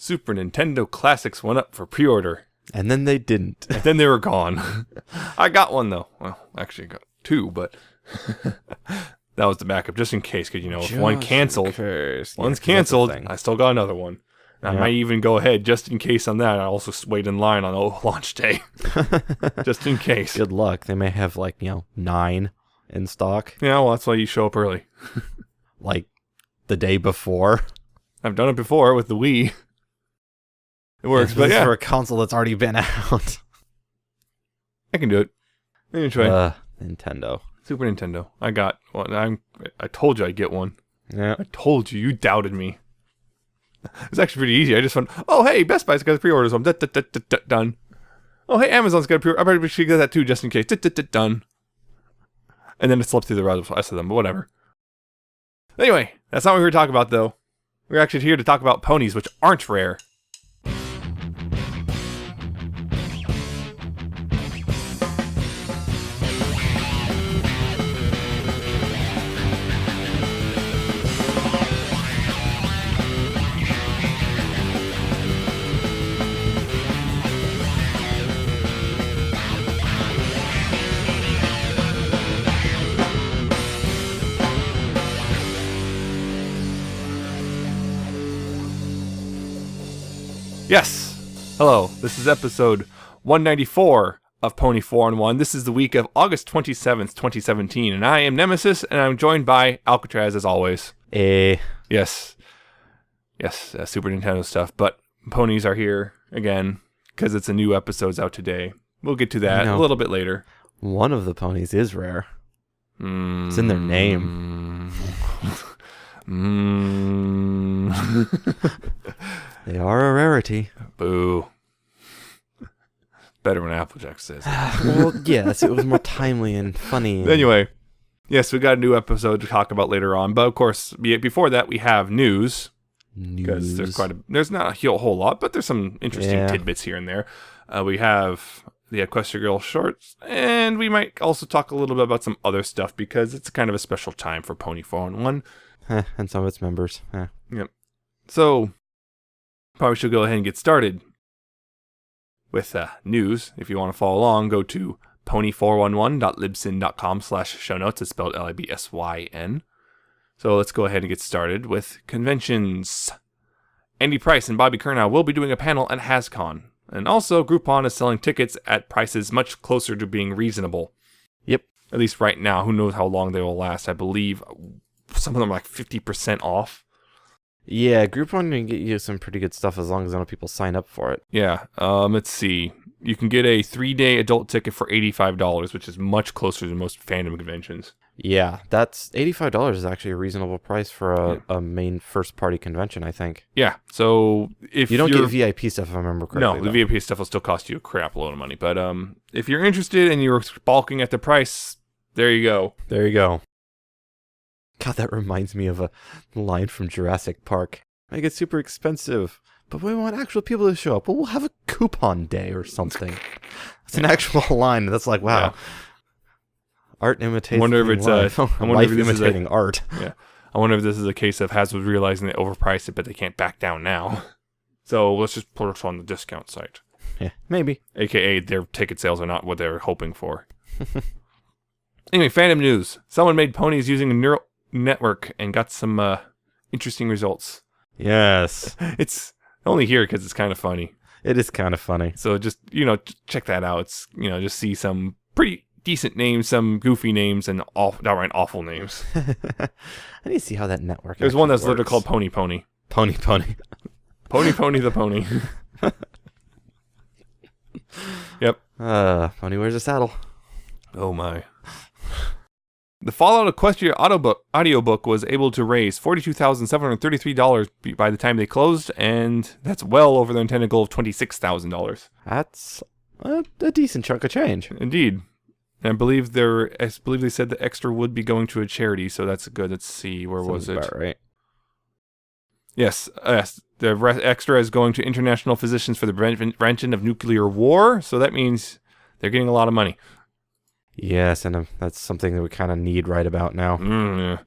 Super Nintendo Classics went up for pre-order. And then they didn't. And then they were gone. I got one, though. Well, actually, I got two, but that was the backup, just in case, because, if one canceled, one's canceled, I still got another one. I might even go ahead, just in case on that. I also wait in line on launch day, just in case. Good luck. They may have, 9 in stock. Yeah, well, that's why you show up early. The day before. I've done it before with the Wii. It works, but for a console that's already been out. I can do it. Let me try. Nintendo. Super Nintendo. I got one. I told you I'd get one. Yeah. I told you. You doubted me. It's actually pretty easy. I just went, oh, hey, Best Buy's got a pre-order, so I'm done. Oh, hey, Amazon's got a pre-order. I probably should get that too, just in case. Done. And then it slipped through the rest of them, but whatever. Anyway, that's not what we were talking about, though. We're actually here to talk about ponies, which aren't rare. Yes. Hello. This is episode 194 of Pony 4-in-1. This is the week of August 27th, 2017, and I am Nemesis, and I'm joined by Alca7raz as always. Yes, Super Nintendo stuff, but ponies are here again because it's a new episode's out today. We'll get to that a little bit later. One of the ponies is rare. It's in their name. They are a rarity. Boo. Better when Applejack says it. Well, yes, it was more timely and funny. Anyway, yes, we got a new episode to talk about later on, but of course, before that, we have news. Because there's not a whole lot, but there's some interesting tidbits here and there. We have the Equestria Girls shorts, and we might also talk a little bit about some other stuff because it's kind of a special time for Pony 4-in-1. And some of its members. Yep. So, probably should go ahead and get started with news. If you want to follow along, go to pony411.libsyn.com/show notes. It's spelled LIBSYN. So let's go ahead and get started with conventions. Andy Price and Bobby Curnow will be doing a panel at HASCON. And also, Groupon is selling tickets at prices much closer to being reasonable. Yep. At least right now. Who knows how long they will last. I believe some of them are 50% off. Yeah, Groupon can get you some pretty good stuff as long as enough people sign up for it. Yeah, let's see. You can get a 3-day adult ticket for $85, which is much closer to most fandom conventions. Yeah, that's $85 is actually a reasonable price for a main first-party convention, I think. Yeah, so if you don't get VIP stuff, if I remember correctly. No, the VIP stuff will still cost you a crap load of money. But if you're interested and you're balking at the price, there you go. There you go. God, that reminds me of a line from Jurassic Park. Make it super expensive, but we want actual people to show up. Well, we'll have a coupon day or something. It's an actual line. That's like, wow. Yeah. Art imitates life. Life imitating art. Yeah. I wonder if this is a case of Hasbro realizing they overpriced it, but they can't back down now. So let's just put it on the discount site. Yeah, maybe. AKA their ticket sales are not what they're hoping for. Anyway, fandom news. Someone made ponies using a neural network and got some interesting results. Yes. It's only here because it's kind of funny. It is kind of funny. So just, check that out. It's, just see some pretty decent names, some goofy names, and downright awful names. I need to see how that network There's one that's literally called Pony Pony. Pony Pony. Pony Pony the Pony. Yep. Pony wears a saddle. Oh my. The Fallout Equestria audiobook was able to raise $42,733 by the time they closed, and that's well over their intended goal of $26,000. That's a decent chunk of change. Indeed. And I believe they said the extra would be going to a charity, so that's good. Let's see, where was it? About right. Yes. The extra is going to International Physicians for the Prevention of Nuclear War, so that means they're getting a lot of money. Yes, and that's something that we kind of need right about now. Yeah.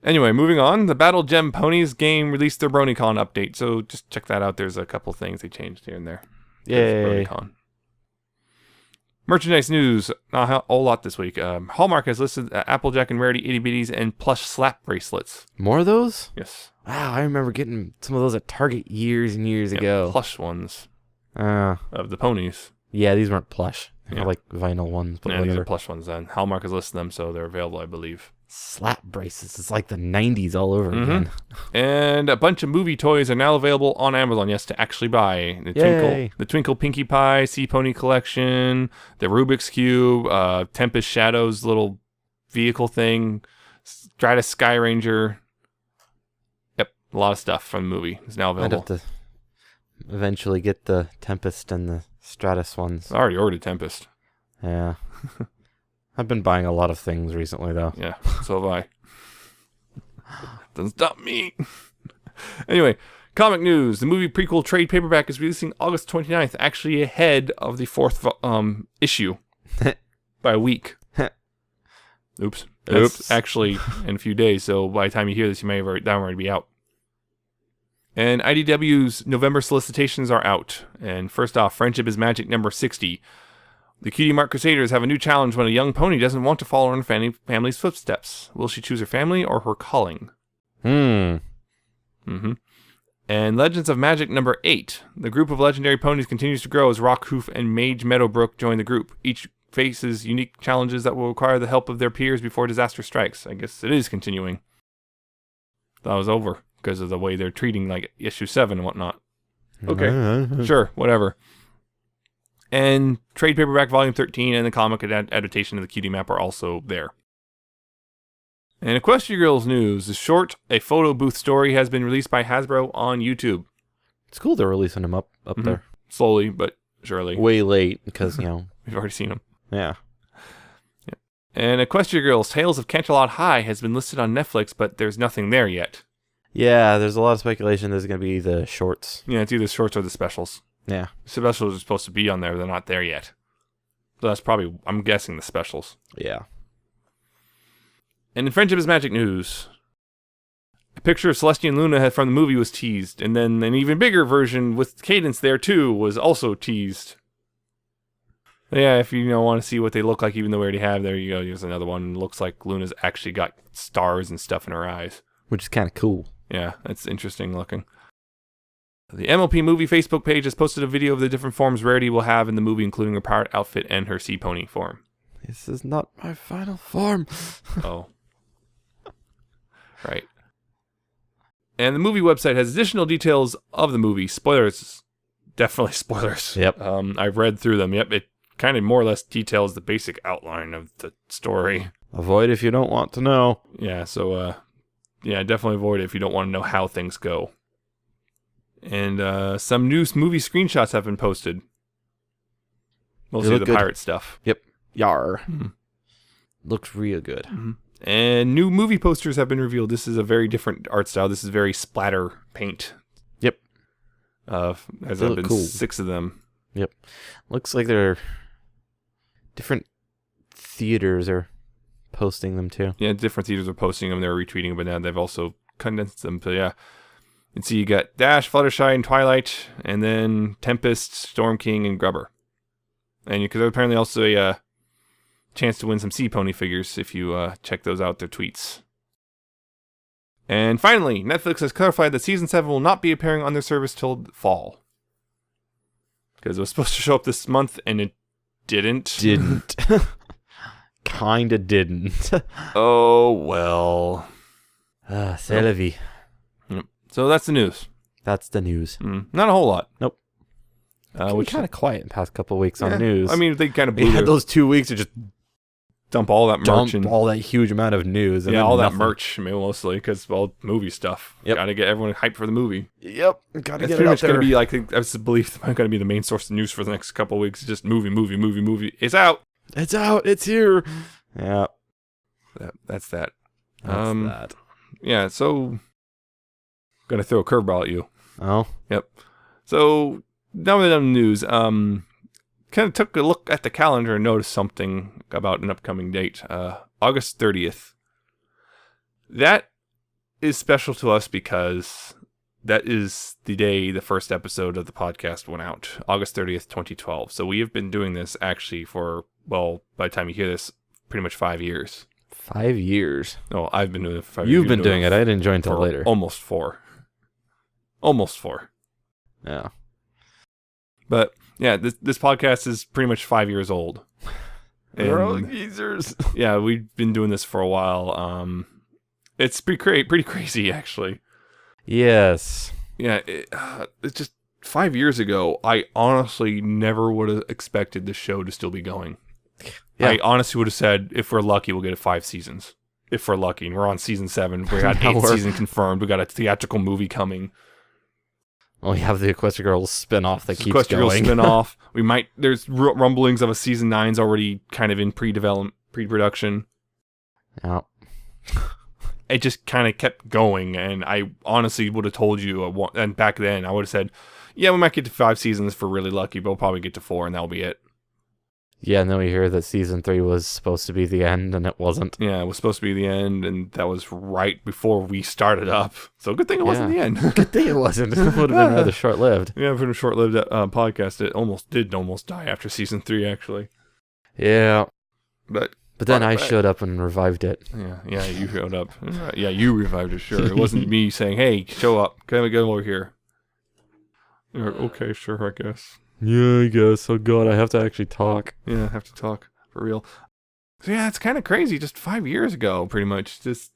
Anyway, moving on. The Battle Gem Ponies game released their BronyCon update, so just check that out. There's a couple things they changed here and there. Yay. BronyCon. Merchandise news. Not a whole lot this week. Hallmark has listed Applejack and Rarity Itty Bitties and plush slap bracelets. More of those? Yes. Wow, I remember getting some of those at Target years and years ago. Plush ones Uh, of the ponies. yeah, these weren't plush. They Yeah. were like vinyl ones, but Yeah, these whatever. are plush ones then. Hallmark has listed them, so they're available, I believe. Slap bracelets. It's like the 90s all over again. And a bunch of movie toys are now available on Amazon, yes, to actually buy. Yay. The Twinkle Pinkie Pie Sea Pony Collection, the Rubik's Cube, Tempest Shadows little vehicle thing, Stratus Sky Ranger. Yep, a lot of stuff from the movie is now I'd available. have to eventually get the Tempest and the Stratus ones. I already ordered Tempest. Yeah. I've been buying a lot of things recently, though. Yeah, so have I. Doesn't stop me. Anyway, comic news. The movie prequel trade paperback is releasing August 29th, actually ahead of the fourth issue by a week. Oops. That's actually in a few days, so by the time you hear this, you may have already be out. And IDW's November solicitations are out. And first off, Friendship is Magic number 60. The Cutie Mark Crusaders have a new challenge when a young pony doesn't want to follow in her family's footsteps. Will she choose her family or her calling? Hmm. And Legends of Magic number 8. The group of legendary ponies continues to grow as Rockhoof and Mage Meadowbrook join the group. Each faces unique challenges that will require the help of their peers before disaster strikes. I guess it is continuing. That was over because of the way they're treating like issue 7 and whatnot. Okay, sure, whatever. And trade paperback volume 13 and the comic adaptation of the Cutie Map are also there. And Equestria Girls news. The short, A Photo Booth Story, has been released by Hasbro on YouTube. It's cool they're releasing them up there. Slowly, but surely. Way late, because, We've already seen them. yeah. And Equestria Girls, Tales of Canterlot High has been listed on Netflix, but there's nothing there yet. Yeah, there's a lot of speculation there's going to be the shorts. Yeah, it's either shorts or the specials. Yeah. Specials are supposed to be on there, they're not there yet. So that's probably, I'm guessing, the specials. Yeah. And in Friendship is Magic news, a picture of Celestia and Luna from the movie was teased, and then an even bigger version with Cadence there too was also teased. Yeah, if you want to see what they look like, even though we already have, there you go. Here's another one. Looks like Luna's actually got stars and stuff in her eyes. Which is kind of cool. Yeah, that's interesting looking. The MLP Movie Facebook page has posted a video of the different forms Rarity will have in the movie, including her pirate outfit and her sea pony form. This is not my final form. Oh. Right. And the movie website has additional details of the movie. Spoilers. Definitely spoilers. Yep. I've read through them. Yep, it kind of more or less details the basic outline of the story. Avoid if you don't want to know. Yeah, so, definitely avoid it if you don't want to know how things go. And some new movie screenshots have been posted. Mostly the good. pirate stuff. Yep. Yar. Looks real good. And new movie posters have been revealed. This is a very different art style. This is very splatter paint. Yep. As They there have look been cool. 6 of them. Yep. Looks like they're different theaters are posting them too. Yeah, different theaters are posting them. They're retweeting them, but now they've also condensed them. So yeah. And so you got Dash, Fluttershy, and Twilight, and then Tempest, Storm King, and Grubber. And because apparently also a chance to win some Sea Pony figures if you check those out, their tweets. And finally, Netflix has clarified that Season 7 will not be appearing on their service till fall. Because it was supposed to show up this month, and it didn't. Didn't. Kinda didn't. Oh, well. C'est la vie. Yep. So that's the news. That's the news. Not a whole lot. Nope. Which kind of quiet in the past couple of weeks on news. I mean, they kind of we had those 2 weeks to just dump all that merch and all that huge amount of news. And yeah, then all nothing. that merch, mostly because all movie stuff. Yep. Got to get everyone hyped for the movie. Yep. Got to It's get pretty it out much going there. to be like I believe it's going to be the main source of news for the next couple of weeks. Just movie. It's out. It's out. It's here. Yeah. That's that. That's that. Yeah. So, going to throw a curveball at you. Oh. Yep. So now we're done with news. Kind of took a look at the calendar and noticed something about an upcoming date. August 30th. That is special to us because that is the day the first episode of the podcast went out, August 30th, 2012. So we have been doing this actually for, well, by the time you hear this, pretty much 5 years. 5 years? No, I've been doing it for 5 years. You've been doing it. I didn't join until later. Almost 4. Almost 4. Yeah. But yeah, this podcast is pretty much 5 years old. We're all geezers. Yeah, we've been doing this for a while. It's pretty crazy, actually. Yes. Yeah, it's just 5 years ago, I honestly never would have expected the show to still be going. Yeah. I honestly would have said, if we're lucky, we'll get 5 seasons. If we're lucky. And we're on season 7. We got 8th season confirmed. We got a theatrical movie coming. Well, we have the Equestria Girls spin-off that keeps Equestria Girls going. spin-off. There's rumblings of a season 9's already kind of in pre-production. Yeah. It just kind of kept going, and I honestly would have told you, and back then, I would have said, yeah, we might get to 5 seasons if we're really lucky, but we'll probably get to 4, and that'll be it. Yeah, and then we hear that season 3 was supposed to be the end, and it wasn't. Yeah, it was supposed to be the end, and that was right before we started up. So good thing it wasn't the end. Good thing it wasn't. It would have been rather short-lived. Yeah, for a short-lived podcast, it almost die after season 3, actually. Yeah. But then I showed up and revived it. Yeah, you showed up. Yeah, you revived it, sure. It wasn't me saying, hey, show up. Can we go over here? You're like, okay, sure, I guess. Yeah, I guess. Oh, God, I have to actually talk. Yeah, I have to talk. For real. So, yeah, it's kind of crazy. Just 5 years ago, pretty much. Just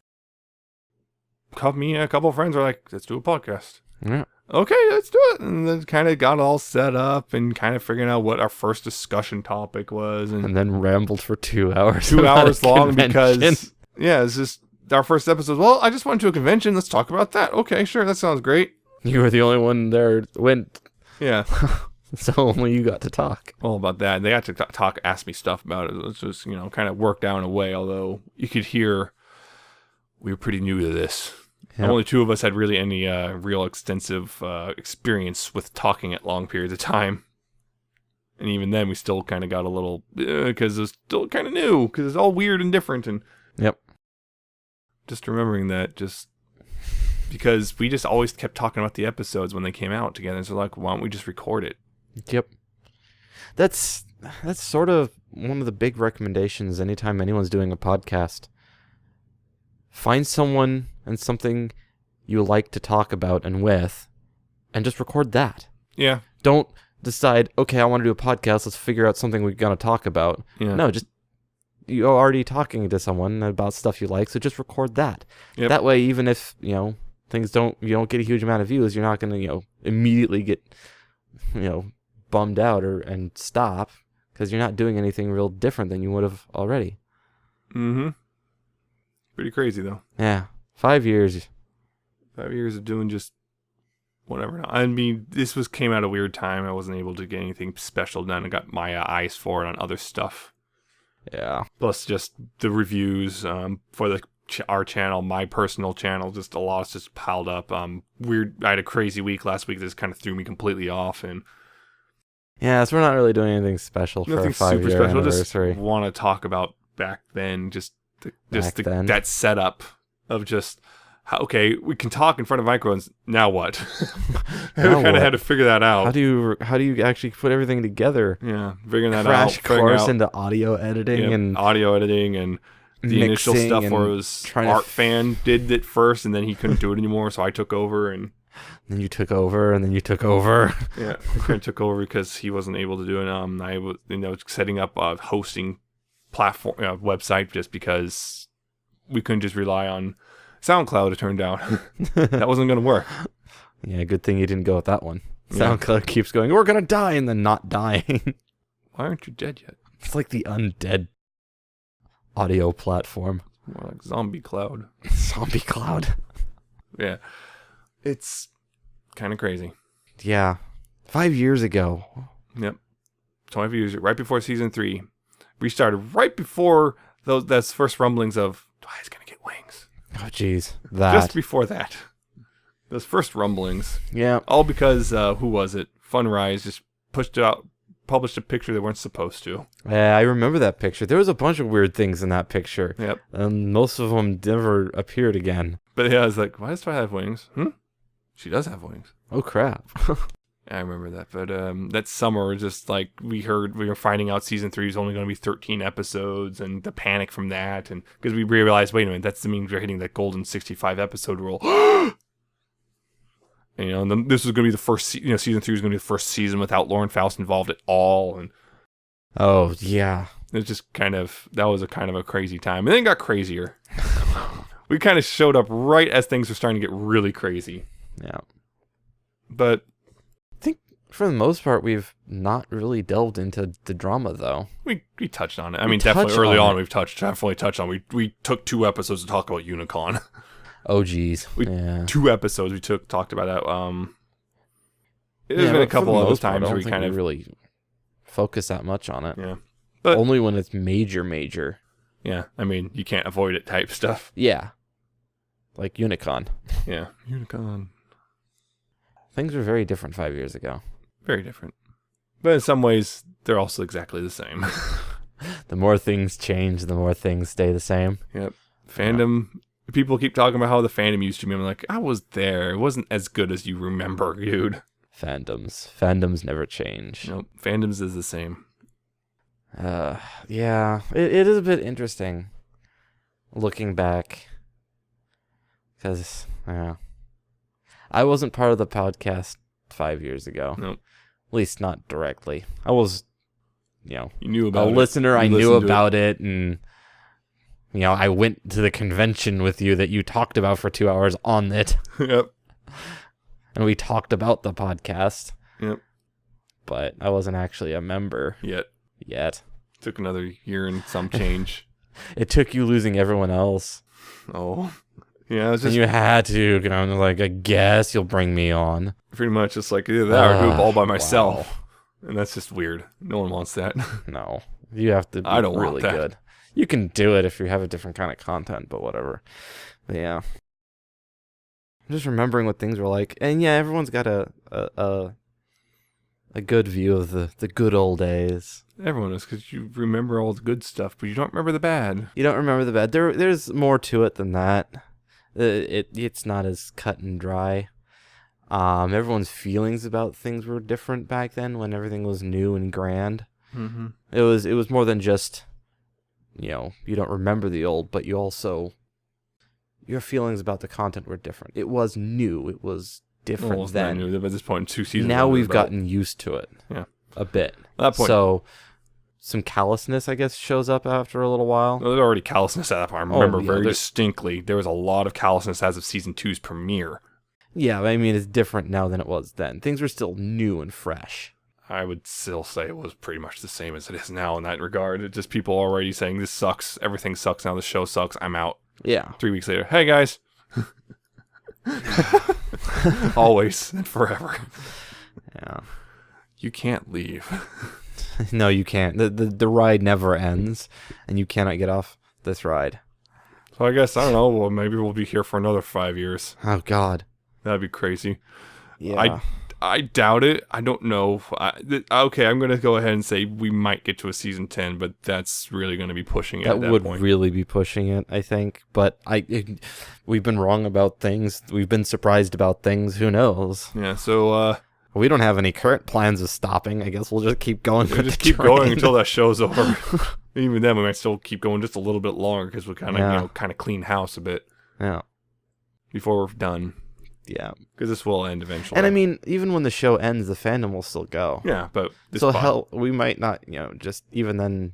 me and a couple of friends were like, let's do a podcast. Yeah. Okay, let's do it. And then kind of got all set up and kind of figuring out what our first discussion topic was. And then rambled for 2 hours. 2 hours long because, yeah, it's just our first episode. Well, I just went to a convention. Let's talk about that. Okay, sure. That sounds great. You were the only one there that went. Yeah. So only you got to talk. All about that. And they got to ask me stuff about it. It's just, kind of worked out in a way, although you could hear we were pretty new to this. Yep. Only 2 of us had really any real extensive experience with talking at long periods of time. And even then, we still kind of got a little, because it was still kind of new, because it's all weird and different. And yep. Just remembering that, just because we just always kept talking about the episodes when they came out together. So like, why don't we just record it? Yep. That's sort of one of the big recommendations anytime anyone's doing a podcast. Find someone and something you like to talk about and with, and just record that. Yeah. Don't decide, okay, I want to do a podcast, let's figure out something we're going to talk about. Yeah. No, just, you're already talking to someone about stuff you like, so just record that. Yep. That way, even if, you don't get a huge amount of views, you're not going to, immediately get, bummed out and stop, because you're not doing anything real different than you would have already. Mm-hmm. Pretty crazy, though. Yeah. 5 years. 5 years of doing just whatever. I mean, this came at a weird time. I wasn't able to get anything special done. I got my eyes for it on other stuff. Yeah. Plus just the reviews for our channel, my personal channel, just a lot just piled up. Weird. I had a crazy week last week that just kind of threw me completely off. And yeah, so we're not really doing anything special for our 5-year anniversary. Just want to talk about back then, that setup of just how, okay, we can talk in front of microphones. Now what? We kind of had to figure that out. How do you actually put everything together? Yeah, figuring that Crash course into audio editing and audio editing and the initial stuff where it was Art Fan did it first, and then he couldn't do it anymore, so I took over and. Then you took over, and then you took over. Yeah, I kind of took over because he wasn't able to do it. I was, setting up a hosting platform, website, just because we couldn't just rely on SoundCloud. It turned out that wasn't going to work. Yeah, good thing you didn't go with that one. SoundCloud keeps going, we're going to die, and then not dying. Why aren't you dead yet? It's like the undead audio platform. More like Zombie Cloud. Zombie Cloud. Yeah. It's kind of crazy. Yeah. 5 years ago. Yep. 25 years, right before season 3. We started right before those first rumblings of Dwight's going to get wings. Oh, jeez. Just before that. Those first rumblings. Yeah. All because, who was it? Funrise just published a picture they weren't supposed to. Yeah, I remember that picture. There was a bunch of weird things in that picture. Yep. And most of them never appeared again. But yeah, I was like, why does Twilight have wings? She does have wings. Oh, crap. I remember that. But that summer, just like we were finding out season 3 is only going to be 13 episodes, and the panic from that, and because we realized, wait a minute, that means we're hitting that golden 65 episode rule. And, and then this was going to be the first, season 3 was going to be the first season without Lauren Faust involved at all, and oh, yeah. it's just that was a kind of a crazy time, and then it got crazier. We kind of showed up right as things were starting to get really crazy. Yeah. But I think for the most part, we've not really delved into the drama, though. we touched on it. I mean, definitely early on, we've definitely touched on. We took 2 episodes to talk about Unicon. Oh, geez. Yeah. 2 episodes we talked about that. There's been a couple other times where we kind of really focus that much on it. Yeah. But only when it's major. Yeah. I mean, you can't avoid it type stuff. Yeah. Like Unicon. Yeah. Unicon. Things were very different 5 years ago. Very different. But in some ways, they're also exactly the same. The more things change, the more things stay the same. Yep. Fandom. People keep talking about how the fandom used to be. I'm like, I was there. It wasn't as good as you remember, dude. Fandoms never change. Nope. Fandoms is the same. Yeah. It is a bit interesting looking back. Because, I wasn't part of the podcast 5 years ago. Nope. At least not directly. I was, you knew about a it. listener. I knew about it, and I went to the convention with you that you talked about for 2 hours on it. Yep. And we talked about the podcast. Yep. But I wasn't actually a member. Yet. Took another year and some change. It took you losing everyone else. Oh. Yeah, it's just... And you had to, like, I guess you'll bring me on. Pretty much, it's like, either that or do it all by myself. Wow. And that's just weird. No one wants that. No. You have to be really good. You can do it if you have a different kind of content, but whatever. But yeah. I'm just remembering what things were like. And yeah, everyone's got a good view of the good old days. Everyone is, because you remember all the good stuff, but you don't remember the bad. You don't remember the bad. There's more to it than that. It's not as cut and dry. Everyone's feelings about things were different back then when everything was new and grand. Mm-hmm. It was more than just, you don't remember the old, but you also, your feelings about the content were different. It was new. It was different then. New, but at this point, 2 seasons. Now we've gotten used to it. Yeah. A bit. At that point. So some callousness, I guess, shows up after a little while. Well, there's already callousness at that point. I remember very distinctly there was a lot of callousness as of season 2's premiere. Yeah, I mean, it's different now than it was then. Things were still new and fresh. I would still say it was pretty much the same as it is now in that regard. It's just people already saying, this sucks, everything sucks now, the show sucks, I'm out. Yeah. 3 weeks later, hey guys. Always and forever. Yeah. You can't leave. No, you can't. The ride never ends, and you cannot get off this ride. So I guess, I don't know, well, maybe we'll be here for another 5 years. Oh, God. That'd be crazy. Yeah. I doubt it. I don't know. Okay, I'm going to go ahead and say we might get to a season 10, but that's really going to be pushing it at that point. That would really be pushing it, I think. But we've been wrong about things. We've been surprised about things. Who knows? Yeah, so... we don't have any current plans of stopping. I guess we'll just keep going. We'll just keep going until that show's over. Even then, we might still keep going just a little bit longer because we kind of clean house a bit. Yeah. Before we're done. Yeah. Because this will end eventually. And I mean, even when the show ends, the fandom will still go. Yeah, but... we might not, just even then,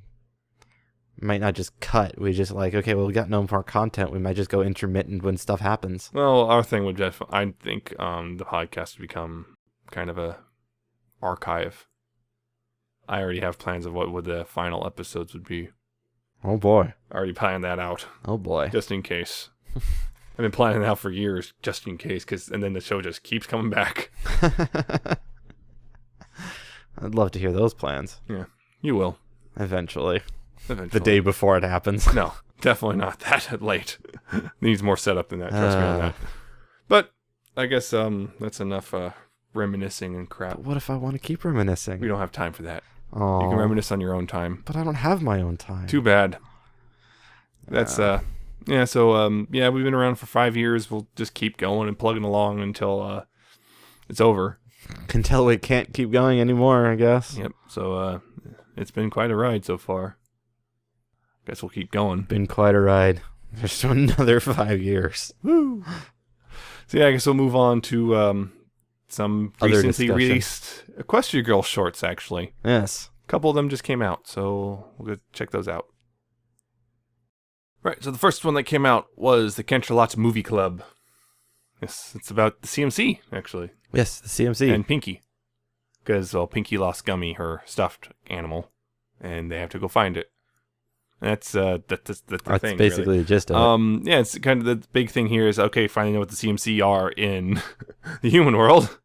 might not just cut. We just okay, well, we got no more content. We might just go intermittent when stuff happens. Well, our thing would I think the podcast would become kind of a archive. I already have plans of what the final episodes would be. Oh, boy. I already planned that out. Oh, boy. Just in case. I've been planning it out for years, just in case, and then the show just keeps coming back. I'd love to hear those plans. Yeah, you will. Eventually. The day before it happens. No, definitely not that late. Needs more setup than that, trust me on that. But, I guess that's enough reminiscing and crap. But what if I want to keep reminiscing? We don't have time for that. Oh, You can reminisce on your own time. but I don't have my own time. Too bad. That's yeah. So yeah, we've been around for 5 years. We'll just keep going and plugging along until it's over. Until we can't keep going anymore, I guess. Yep. So it's been quite a ride so far. Guess we'll keep going. Been quite a ride. There's still another 5 years. Woo! So yeah, I guess we'll move on to some Other recently discussion. released Equestria Girls shorts, actually. Yes. A couple of them just came out, so we'll go check those out. Right, so the first one that came out was the Cantrelot's Movie Club. Yes, it's about the CMC, actually. Yes, the CMC. And Pinky. Because, well, Pinky lost Gummy, her stuffed animal, and they have to go find it. That's the thing, basically really. the gist of it. Yeah, it's kind of the big thing here is, okay, finding out what the CMC are in the human world.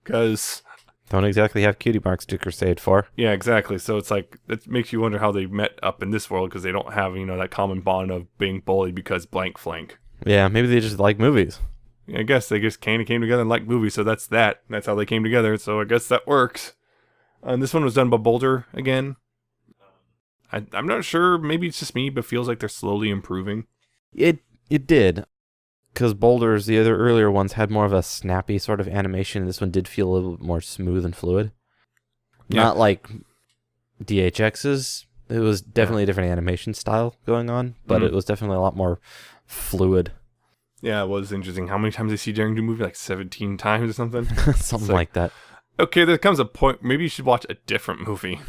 Because... Don't exactly have cutie marks to crusade for. Yeah, exactly. So it's like, it makes you wonder how they met up in this world, because they don't have, that common bond of being bullied because blank flank. Yeah, maybe they just like movies. I guess they just kind of came together and liked movies, so that's that. That's how they came together, so I guess that works. And this one was done by Boulder again. I'm not sure, maybe it's just me, but feels like they're slowly improving. It did. Because Boulder's, the other earlier ones, had more of a snappy sort of animation. This one did feel a little bit more smooth and fluid. Yeah. Not like DHX's. It was definitely a different animation style going on, but it was definitely a lot more fluid. Yeah, it was interesting. How many times I see Daring Do movie? Like 17 times or something? Something like that. Okay, there comes a point, maybe you should watch a different movie.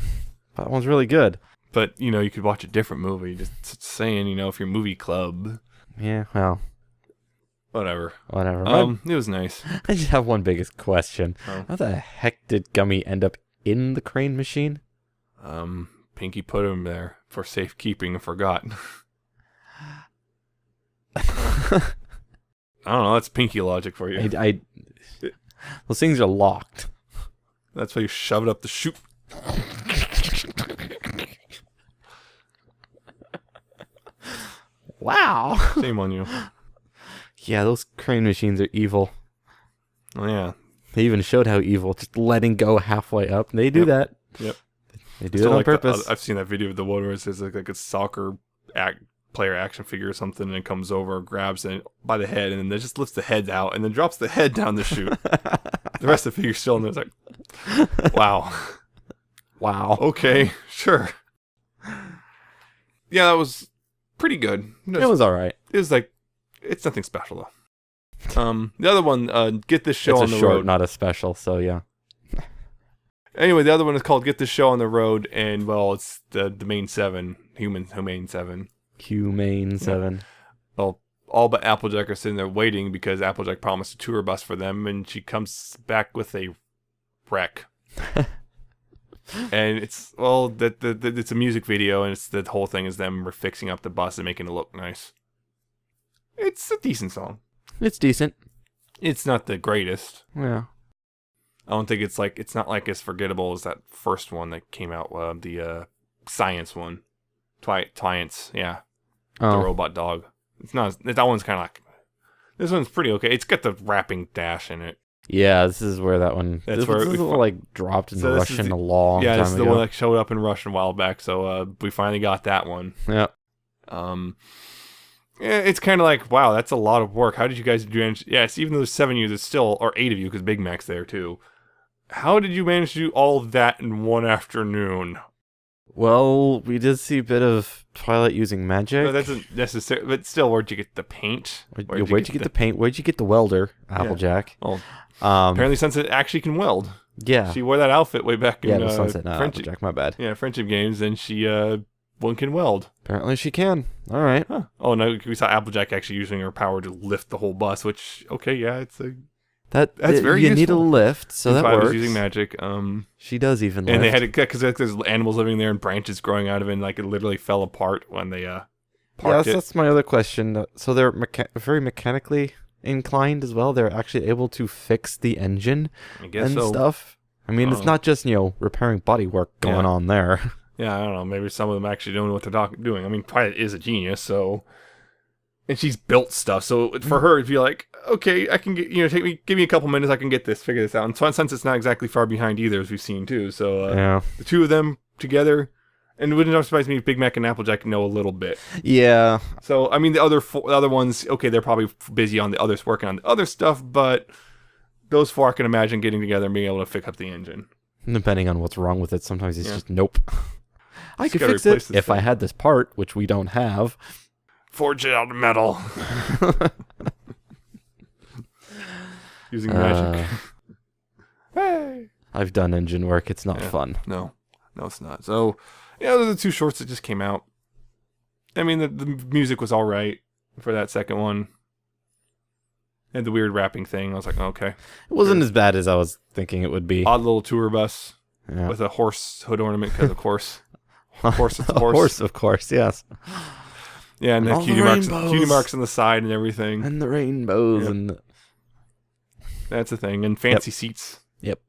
That one's really good. But, you could watch a different movie. Just saying, if you're movie club. Yeah, well, Whatever. It was nice. I just have one biggest question. Oh. How the heck did Gummy end up in the crane machine? Pinky put him there for safekeeping and forgot. I don't know. That's Pinky logic for you. Those things are locked. That's why you shove it up the chute. Wow. Shame on you. Yeah, those crane machines are evil. Oh, yeah. They even showed how evil, just letting go halfway up. They do that. Yep. They do it on purpose. I've seen that video of the one where it says like a soccer player action figure or something, and it comes over, grabs it by the head, and then it just lifts the head out, and then drops the head down the chute. The rest of the figure's still in there. It's like, wow. Wow. Okay, sure. Yeah, that was pretty good. It was all right. It was like, it's nothing special though. The other one, Get This Show It's on a the short, Road. not a special, so yeah. Anyway, the other one is called Get This Show on the Road, and well, it's the main seven, Humane 7. Humane 7. Well, all but Applejack are sitting there waiting because Applejack promised a tour bus for them, and she comes back with a wreck. And it's, well, it's a music video, and it's the whole thing is them fixing up the bus and making it look nice. It's a decent song. It's decent. It's not the greatest. Yeah. I don't think it's not like as forgettable as that first one that came out, the science one. Twience, yeah. The robot dog. It's not, that one's kind of like, this one's pretty okay. It's got the rapping dash in it. Yeah, this is where that one, That's this where was like dropped into Russian a long yeah, time this is ago. the one that showed up in Russian a while back, so we finally got that one. Yeah. Yeah, it's kind of like, wow, that's a lot of work. How did you guys do? Yes, even though there's 7 of you, there's still, or 8 of you, because Big Mac's there too. How did you manage to do all of that in one afternoon? Well, we did see a bit of Twilight using magic. No, that's not necessary, but still, where'd you get the paint? Where'd you get the paint? Where'd you get the welder, Applejack? Oh, apparently Sunset actually can weld. Yeah. She wore that outfit way back in it was Sunset, not Applejack, my bad. Yeah, Friendship Games, and she one can weld. Apparently she can. All right. Huh. Oh, no, we saw Applejack actually using her power to lift the whole bus, which, okay, yeah, it's a... That's very you useful. need a lift, so that works. Was using magic. She does even lift. And they had it, because there's animals living there and branches growing out of it, and like it literally fell apart when they parked it. That's my other question. So they're very mechanically inclined as well. They're actually able to fix the engine and stuff. I mean, it's not just, repairing bodywork going on there. Yeah, I don't know. Maybe some of them actually don't know what they're doing. I mean, Twilight is a genius, so And she's built stuff, so for her, it'd be like, okay, I can get, give me a couple minutes, I can figure this out. And so, since it's not exactly far behind either, as we've seen too. So, the two of them together, and it wouldn't surprise me if Big Mac and Applejack know a little bit. Yeah. So, I mean, the other ones, okay, they're probably busy on the others, working on the other stuff, but those four I can imagine getting together and being able to fix up the engine. Depending on what's wrong with it, sometimes it's just nope. I could fix it if I had this part, which we don't have. Forge it out of metal. Using magic. Hey! I've done engine work. It's not fun. No, it's not. So, those are the two shorts that just came out. I mean, the music was all right for that second one. And the weird rapping thing. I was like, okay. It wasn't as bad as I was thinking it would be. Odd little tour bus with a horse hood ornament, because of course. Horse is the horse. Horse, of course, yes. Yeah, and then cutie marks on the side and everything. And the rainbows and that's the thing. And fancy seats. Yep.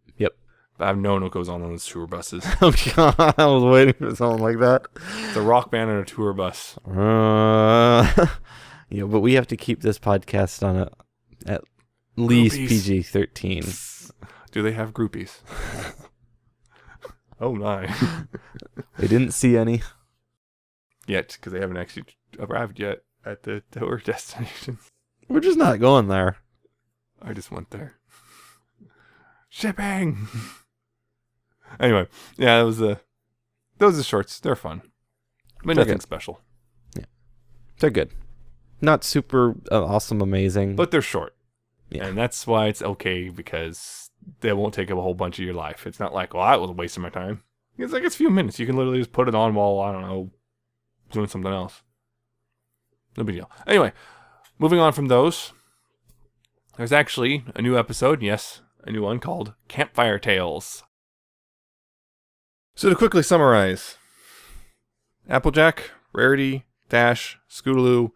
I've known what goes on those tour buses. Oh god, I was waiting for something like that. It's a rock band and a tour bus. But we have to keep this podcast on at least PG-13. Do they have groupies? Oh my. They didn't see any. Yet, because they haven't actually arrived yet at the tour destination. We're just not going there. I just went there. Shipping! Anyway, yeah, those are the shorts. They're fun. But nothing special. Yeah. They're good. Not super awesome, amazing. But they're short. Yeah. And that's why it's okay, because they won't take up a whole bunch of your life. It's not like, well, that was a waste of my time. It's like, it's a few minutes. You can literally just put it on while, I don't know, doing something else. No big deal. Anyway, moving on from those, there's actually a new episode, yes, a new one called Campfire Tales. So to quickly summarize, Applejack, Rarity, Dash, Scootaloo,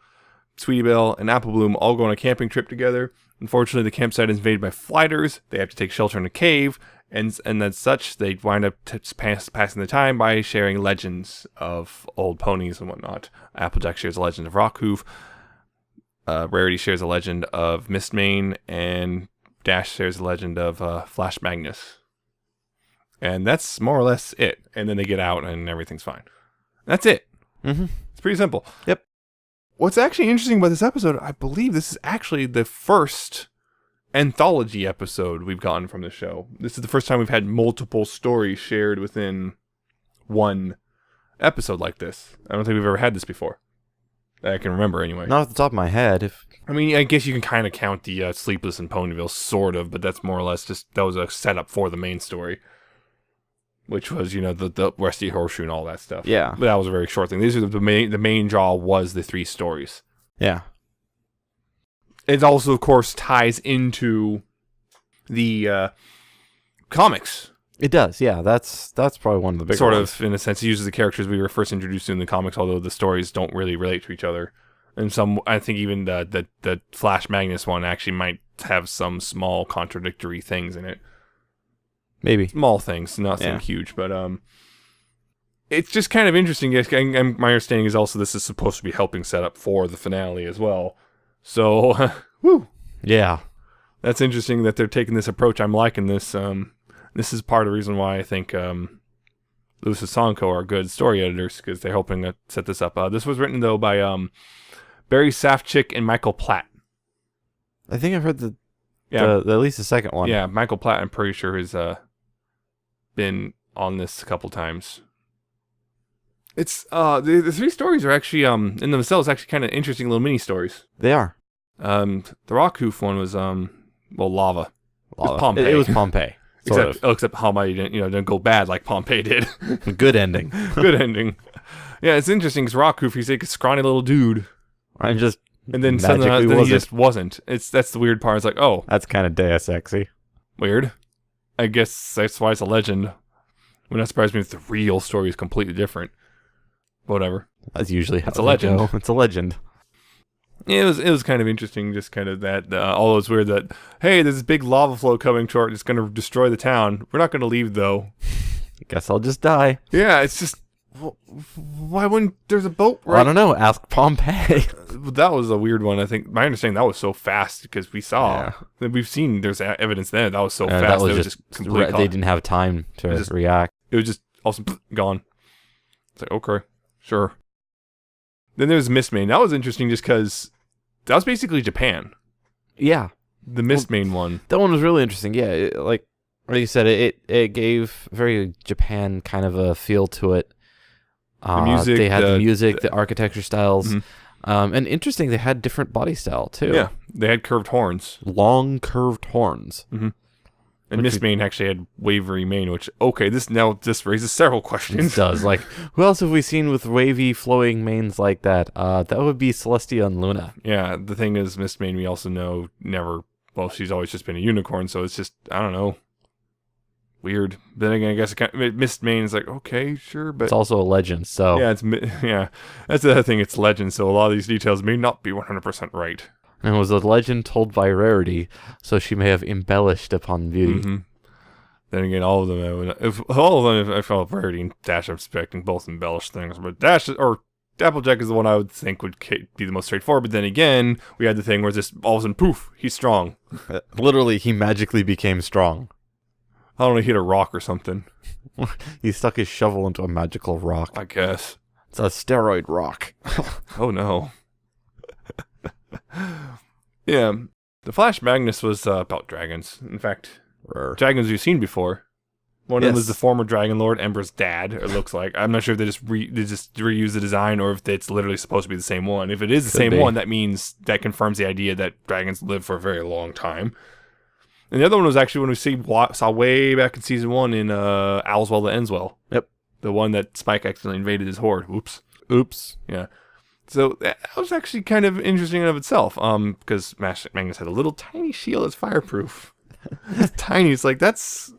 Sweetie Belle, and Apple Bloom all go on a camping trip together. Unfortunately, the campsite is invaded by flighters. They have to take shelter in a cave, and as such, they wind up passing the time by sharing legends of old ponies and whatnot. Applejack shares a legend of Rockhoof. Rarity shares a legend of Mistmane, and Dash shares a legend of Flash Magnus. And that's more or less it. And then they get out, and everything's fine. That's it. Mm-hmm. It's pretty simple. Yep. What's actually interesting about this episode, I believe this is actually the first anthology episode we've gotten from the show. This is the first time we've had multiple stories shared within one episode like this. I don't think we've ever had this before. That I can remember anyway. Not off the top of my head. I mean, I guess you can kind of count the Sleepless in Ponyville, sort of, but that's more or less just, that was a setup for the main story. Which was, the Rusty Horseshoe and all that stuff. Yeah. But that was a very short thing. These are the main draw was the 3 stories. Yeah. It also, of course, ties into the comics. It does, yeah. That's probably one of the bigger ones. In a sense, it uses the characters we were first introduced to in the comics, although the stories don't really relate to each other. And I think even the Flash Magnus one actually might have some small contradictory things in it. Maybe. Small things, nothing huge, but it's just kind of interesting. And my understanding is also this is supposed to be helping set up for the finale as well. So, woo. Yeah. That's interesting that they're taking this approach. I'm liking this. This is part of the reason why I think Lewis and Sonko are good story editors, because they're helping to set this up. This was written, though, by Barry Safchick and Michael Platt. I think I've heard at least the second one. Yeah, Michael Platt, I'm pretty sure, has been on this a couple times. It's the 3 stories are actually in themselves actually kind of interesting little mini stories. They are. The Rockhoof one was lava. It was Pompeii. It was Pompeii. Except Pompeii didn't go bad like Pompeii did. Good ending. Good ending. Yeah, it's interesting because Rockhoof, he's like a scrawny little dude. And then suddenly he just wasn't. That's the weird part. It's like, oh, that's kind of Deus Exy. Weird. I guess that's why it's a legend. Would not surprise me if the real story is completely different. Whatever. That's usually how it's a legend. Go. It's a legend. It was kind of interesting, just kind of that, although it's weird that, hey, there's this big lava flow coming toward, it's going to destroy the town. We're not going to leave, though. Guess I'll just die. Yeah, it's just Why wouldn't there's a boat right? Well, I don't know. Ask Pompeii. That was a weird one. I think my understanding that was so fast because we saw that we've seen there's evidence there that was so fast. That was it just completely they didn't have time to react. It was just also gone. It's like, okay, sure. Then there's Mistmane. That was interesting just because that was basically Japan. Yeah. The Mistmane one. That one was really interesting. Yeah, like you said, it gave very Japan kind of a feel to it. The music. They had the music, the architecture styles. Mm-hmm. And interesting, they had different body style, too. Yeah, they had curved horns. Long, curved horns. Mm-hmm. And Mistmane actually had wavery mane, which, okay, this raises several questions. It does. Like, who else have we seen with wavy, flowing manes like that? That would be Celestia and Luna. Yeah, the thing is, Mistmane, we also know, she's always just been a unicorn, so it's just, I don't know, weird. Then again, I guess Mistmane is like, okay, sure, but... It's also a legend, so... Yeah, that's the other thing, it's legend, so a lot of these details may not be 100% right. And it was a legend told by Rarity, so she may have embellished upon beauty. Mm-hmm. Then again, all of them, I felt Rarity and Dash, I'm expecting both embellished things, but Applejack is the one I would think would be the most straightforward, but then again, we had the thing where just all of a sudden, poof, he's strong. Literally, he magically became strong. I don't know, he hit a rock or something. He stuck his shovel into a magical rock. I guess. It's a steroid rock. Oh no. Yeah, the Flash Magnus was about dragons. In fact, dragons we've seen before. One of them was the former Dragon Lord, Ember's dad, it looks like. I'm not sure if they just reuse the design or if it's literally supposed to be the same one. If it is the same one, that means that confirms the idea that dragons live for a very long time. And the other one was actually when we saw way back in season 1 in Owl's Well That Ends Well. Yep. The one that Spike accidentally invaded his horde. Oops. Yeah. So that was actually kind of interesting in of itself. Because Magnus had a little tiny shield that's fireproof. It's tiny. It's like, that's...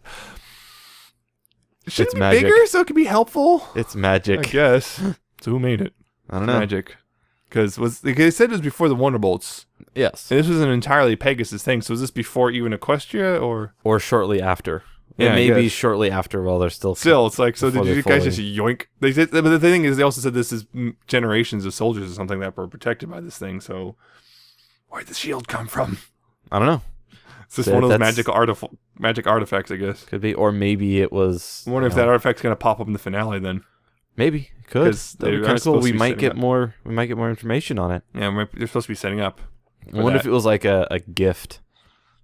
Should it be magic. Bigger so it could be helpful? It's magic. I guess. So who made it? I don't know. Magic. Because they said it was before the Wonderbolts. Yes. And this was an entirely Pegasus thing. So was this before even Equestria or? Or shortly after. Yeah, it may be shortly after while they're still. It's like, so did you guys just yoink? But the thing is, they also said this is generations of soldiers or something that were protected by this thing. So where'd the shield come from? I don't know. It's just one of those magic artifacts, I guess. Could be, or maybe it was. I wonder if that artifact's gonna pop up in the finale then. Maybe it could. That'd be kind of cool. We might get more. We might get more information on it. Yeah, they're supposed to be setting up. I wonder if it was like a gift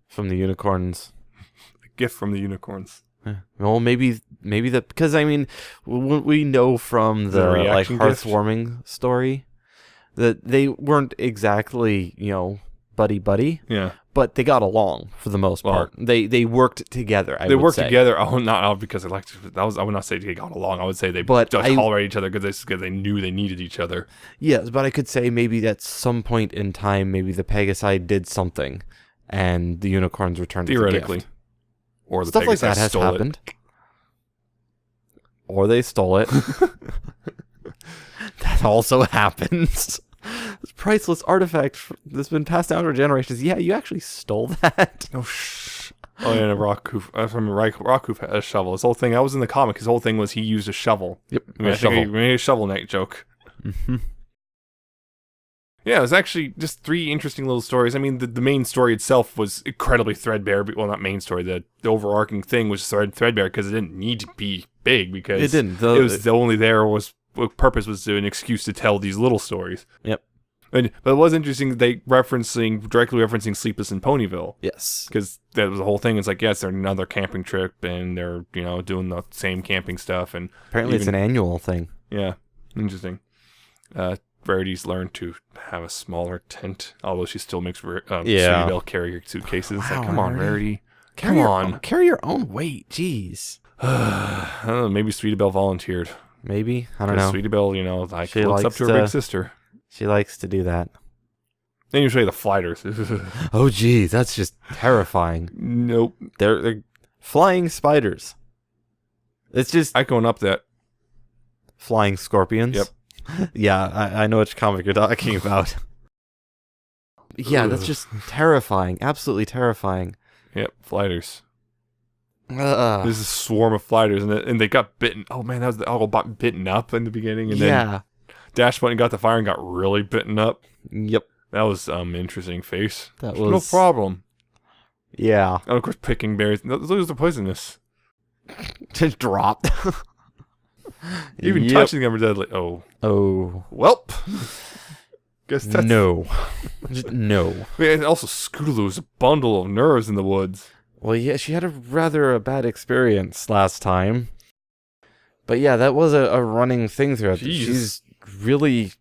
from the unicorns. A gift from the unicorns. Yeah. Well, maybe that, because I mean, we know from the like hearthwarming story that they weren't exactly buddy. Yeah. But they got along for the most part. They worked together. They worked together. Oh, not because they liked. I would not say they got along. I would say they just tolerate each other because they knew they needed each other. Yes, but I could say maybe at some point in time, maybe the Pegasi did something, and the unicorns returned theoretically, the gift. Or the stuff Pegasi like that has happened, or they stole it. That also happens. This priceless artifact that's been passed down for generations. Yeah, you actually stole that. Oh, shh. Oh, yeah, Rakhuf had a shovel. His whole thing, that was in the comic. His whole thing was he used a shovel. Yep, we made a shovel knight joke. Mm-hmm. Yeah, it was actually just 3 interesting little stories. I mean, the main story itself was incredibly threadbare. Well, not main story. The overarching thing was threadbare because it didn't need to be big because it didn't. It was the only purpose was an excuse to tell these little stories. Yep. But it was interesting that they directly referencing Sleepless in Ponyville. Yes. Because that was the whole thing. It's like, yes, they're another camping trip and they're, doing the same camping stuff. And apparently it's an annual thing. Yeah. Interesting. Rarity's learned to have a smaller tent, although she still makes Sweetie Belle carry her suitcases. Wow, it's like, come on, Rarity. Come on. Carry your own weight. Jeez. I don't know. Maybe Sweetie Belle volunteered. Maybe. I don't know. Sweetie Belle, she looks up to her big sister. She likes to do that. Then you show you the flighters. Oh, geez. That's just terrifying. Nope. They're flying spiders. It's just... I going up that. Flying scorpions? Yep. Yeah, I know which comic you're talking about. Yeah, that's just terrifying. Absolutely terrifying. Yep, flighters. There's a swarm of fighters, and they got bitten. Oh man, that was the Autobot bitten up in the beginning, and then Dash went and got the fire and got really bitten up. Yep. That was interesting face. That no was problem. Yeah. And of course, picking berries. Those are poisonous. Just dropped. Even touching them are deadly. Oh. Welp. Guess that's... No. Just no. And also, Scootaloo is a bundle of nerves in the woods. Well, yeah, she had a rather bad experience last time. But yeah, that was a running thing throughout. She's really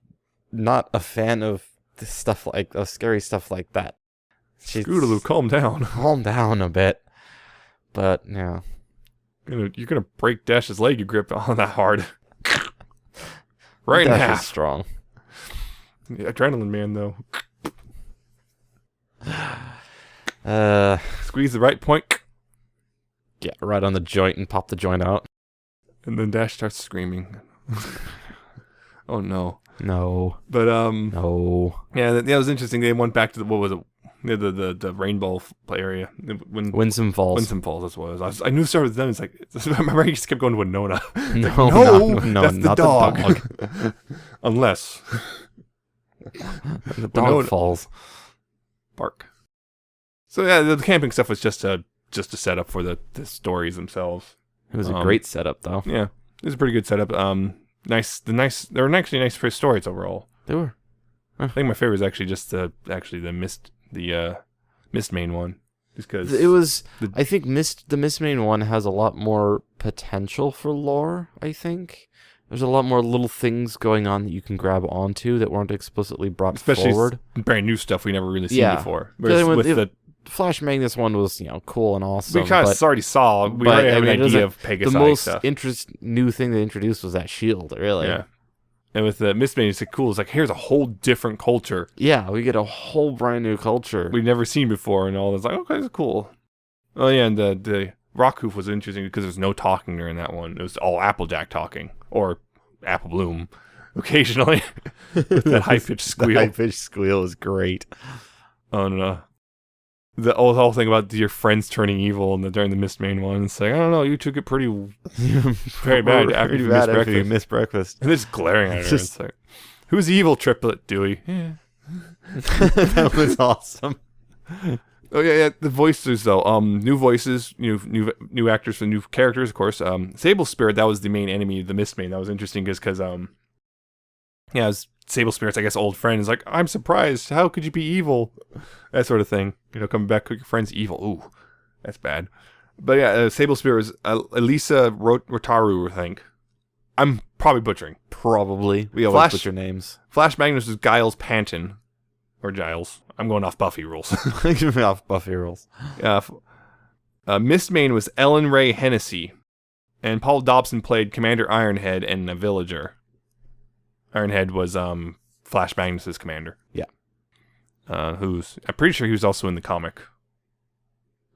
not a fan of this stuff scary stuff like that. Scootaloo, calm down. Calm down a bit. But, yeah. You're gonna break Dash's leg you grip on that hard. Right in half. Dash is strong. Yeah, Adrenaline Man, though. Squeeze the right point. Get right on the joint and pop the joint out. And then Dash starts screaming. Oh no. No. But No. Yeah, that was interesting. They went back to the rainbow area. Winsome Falls. Winsome Falls, that's what it was. I knew it started with them. It's like my brain just kept going to Winona. No, that's not the dog. Unless the dog falls. Bark. So yeah, the camping stuff was just a setup for the stories themselves. It was a great setup, though. Yeah, it was a pretty good setup. They were actually nice stories overall. They were. I think my favorite is actually just the Mistmane one, just because it was. I think the Mistmane one has a lot more potential for lore. I think there's a lot more little things going on that you can grab onto that weren't explicitly brought forward. Brand new stuff we never really seen before. The Flash Magnus one was, cool and awesome. We kind of already saw. We already have an idea of Pegasus stuff. The most new thing they introduced was that shield, really. Yeah. And with the Mistmane, it's cool. It's like, here's a whole different culture. Yeah, we get a whole brand new culture. We've never seen before, and all. It's like, okay, that's cool. Oh, yeah, and the Rockhoof was interesting because there's no talking during that one. It was all Applejack talking. Or Apple Bloom, occasionally. That high-pitched squeal. The high-pitched squeal is great. Oh, no. The whole thing about your friends turning evil during the Mistmane one. It's like, I don't know, you took it very bad after you missed breakfast. And they're just glaring at her. It's like, who's evil, Triplet? Dewey. Yeah. That was awesome. Oh yeah. The voices though, new voices, new actors for new characters, of course. Sable Spirit, that was the main enemy of the Mistmane. That was interesting because it was Sable Spirit's, I guess, old friend is like, I'm surprised. How could you be evil? That sort of thing. Coming back with your friend's evil. Ooh, that's bad. But yeah, Sable Spirit is Elisa Rotaru, I think. I'm probably butchering. Probably. We always butcher names. Flash Magnus is Giles Panton. Or Giles. I'm going off Buffy rules. Off Buffy rules. Mistmane was Ellen Ray Hennessy. And Paul Dobson played Commander Ironhead and a villager. Ironhead was Flash Magnus's commander. Yeah. I'm pretty sure he was also in the comic.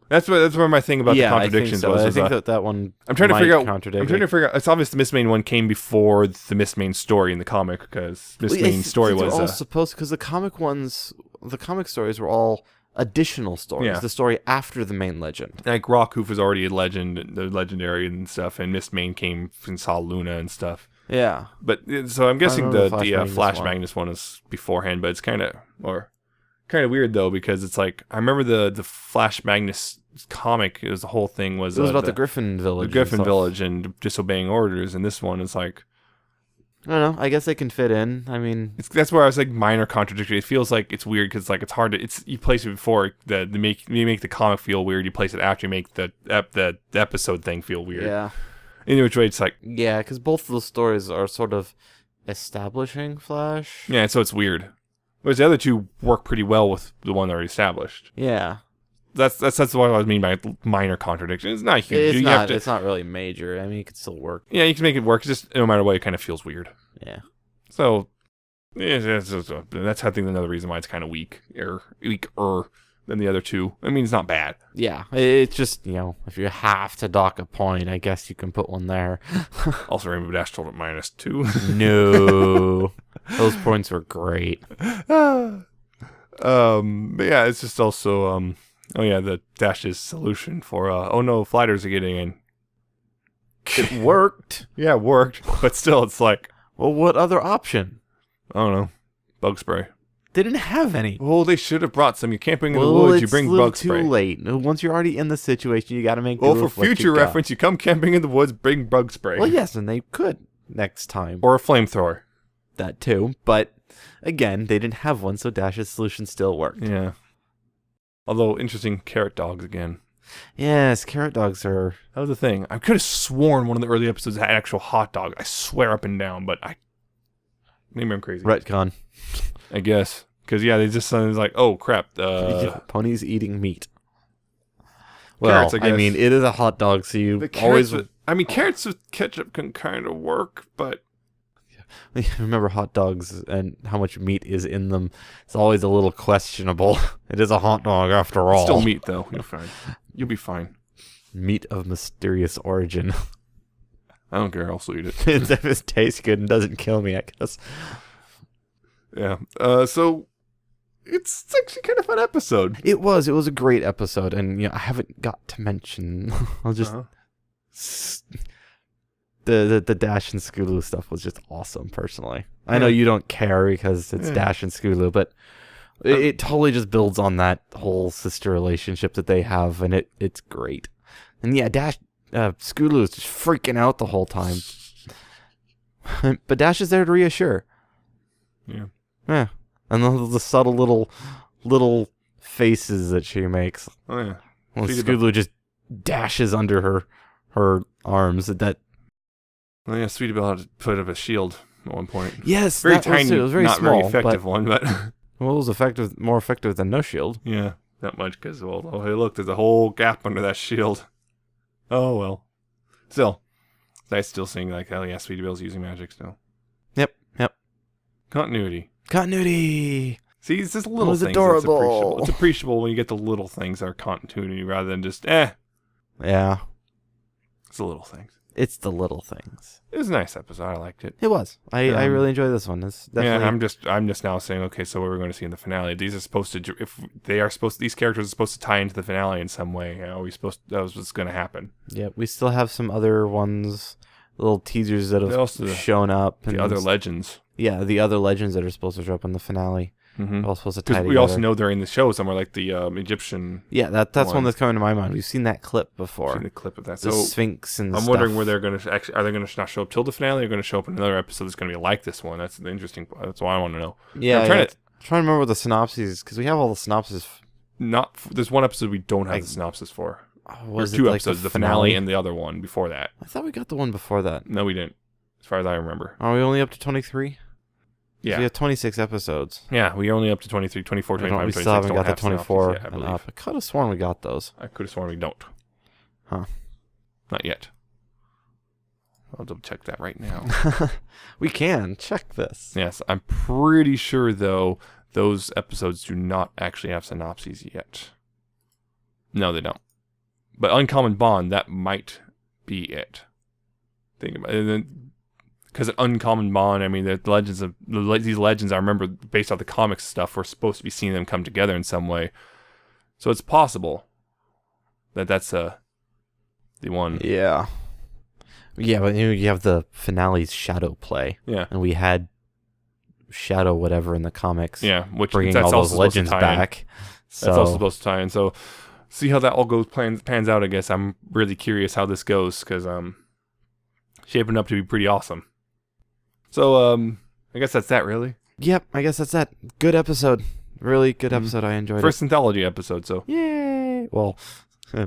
That's where my thing about the contradictions was. I think that one. I'm trying to figure out. It's obvious the Mistmane one came before the Mistmane story in the comic because Mistmane's story was all supposed because the comic stories were all additional stories. Yeah. The story after the main legend. Like Rockhoof was already a legend, the legendary and stuff, and Mistmane came and saw Luna and stuff. Yeah. But so I'm guessing the Flash Magnus one is beforehand, but it's kind of weird though because it's like I remember the Flash Magnus comic. It was the whole thing was about the Griffin Village. The Griffin Village and disobeying orders, and this one is like I don't know. I guess they can fit in. I mean, that's where I was like minor contradictory. It feels like it's weird because like it's hard to. You place it before you make the comic feel weird. You place it after you make the episode thing feel weird. Yeah. In which way it's like because both of those stories are sort of establishing Flash. Yeah, so it's weird. Whereas the other two work pretty well with the one already established. Yeah. That's what I mean by minor contradiction. It's not huge. It's not really major. I mean, it could still work. Yeah, you can make it work. It's just no matter what, it kind of feels weird. Yeah. So, that's I think another reason why it's kind of weaker than the other two. I mean, it's not bad. Yeah, it's just if you have to dock a point, I guess you can put one there. Also, Rainbow Dash told it -2. No, those points were great. But yeah, it's just also Oh yeah, the Dash's solution for oh no, flighters are getting in. It worked. Yeah, it worked, but still, it's like, Well, what other option? I don't know, bug spray. They didn't have any. Well, they should have brought some. You're camping in the woods, you bring bug spray. Too late. Once you're already in the situation, you got to make. Well, for future reference, you come camping in the woods, bring bug spray. Well, yes, and they could next time. Or a flamethrower. That too, but again, they didn't have one, so Dash's solution still worked. Yeah. Although, interesting carrot dogs again. Yes, carrot dogs are... That was the thing. I could have sworn one of the early episodes had actual hot dog. I swear up and down, but maybe I'm crazy. Retcon. I guess. Because, yeah, they just sounded like, oh, crap. Ponies eating meat. Well, carrots, I guess. I mean, it is a hot dog, so you always... Carrots with ketchup can kind of work, but... Remember hot dogs and how much meat is in them. It's always a little questionable. It is a hot dog after all. It's still meat, though. You're fine. You'll be fine. Meat of mysterious origin. I don't care. I'll still eat it. If it tastes good and doesn't kill me, I guess. Yeah. So it's actually kind of a fun episode. It was a great episode, and I haven't got to mention. I'll just the Dash and Scootaloo stuff was just awesome. Personally, I know you don't care because it's Dash and Scootaloo, but it totally just builds on that whole sister relationship that they have, and it's great. And yeah, Scootaloo is just freaking out the whole time, but Dash is there to reassure. Yeah. Yeah, and the subtle little faces that she makes. Oh yeah. Well, Scootaloo just dashes under her arms. Oh yeah, Sweetie Belle had to put up a shield at one point. Yes, very tiny, it was very not small, very effective one, but well, it was more effective than no shield. Yeah, not much because oh hey look, there's a whole gap under that shield. Oh well, still, nice still seeing like hell yeah, Sweetie Belle's using magic still. Yep. Continuity. See, it's just little things. Adorable. That's appreciable. It's appreciable when you get the little things that are continuity rather than just Yeah. It's the little things. It's the little things. It was a nice episode. I liked it. It was. I really enjoyed this one. It's definitely... Yeah, I'm just now saying, okay, so what we're going to see in the finale. These are supposed to, these characters are supposed to tie into the finale in some way. That was what's going to happen. Yeah, we still have some other ones, little teasers that have shown up. The other legends. Yeah, the other legends that are supposed to show up in the finale. Mm-hmm. All supposed to tie together. We also know they're in the show somewhere, like the Egyptian. Yeah, that's one that's coming to my mind. We've seen that clip before. Seen the clip of that. The Sphinx and I'm wondering where they're going to actually. Are they going to not show up till the finale? Or are they going to show up in another episode that's going to be like this one? That's the interesting. That's why I want to know. Yeah, I'm trying to remember what the synopsis, because we have all the synopsis. There's one episode we don't have the synopsis for. Was two episodes, the finale and the other one before that. I thought we got the one before that. No, we didn't. As far as I remember. Are we only up to 23? Yeah. We have 26 episodes. Yeah, we're only up to 23, 24, 25, 26. We still haven't got the 24 yet, and up. I could have sworn we got those. I could have sworn we don't. Huh. Not yet. I'll double check that right now. We can. Check this. Yes, I'm pretty sure, though, those episodes do not actually have synopses yet. No, they don't. But Uncommon Bond, that might be it. Think about it. Because an Uncommon Bond, I mean, these legends, I remember, based off the comics stuff, we're supposed to be seeing them come together in some way. So it's possible that that's the one. Yeah. Yeah, but you have the finale's Shadow play. Yeah. And we had Shadow whatever in the comics. Yeah, which bringing all those legends back. So. That's also supposed to tie in. So see how that all pans out, I guess. I'm really curious how this goes, because shaping up to be pretty awesome. So, I guess that's that, really. Yep, I guess that's that. Good episode. Really good episode. I enjoyed First anthology episode, so. Yay! Well,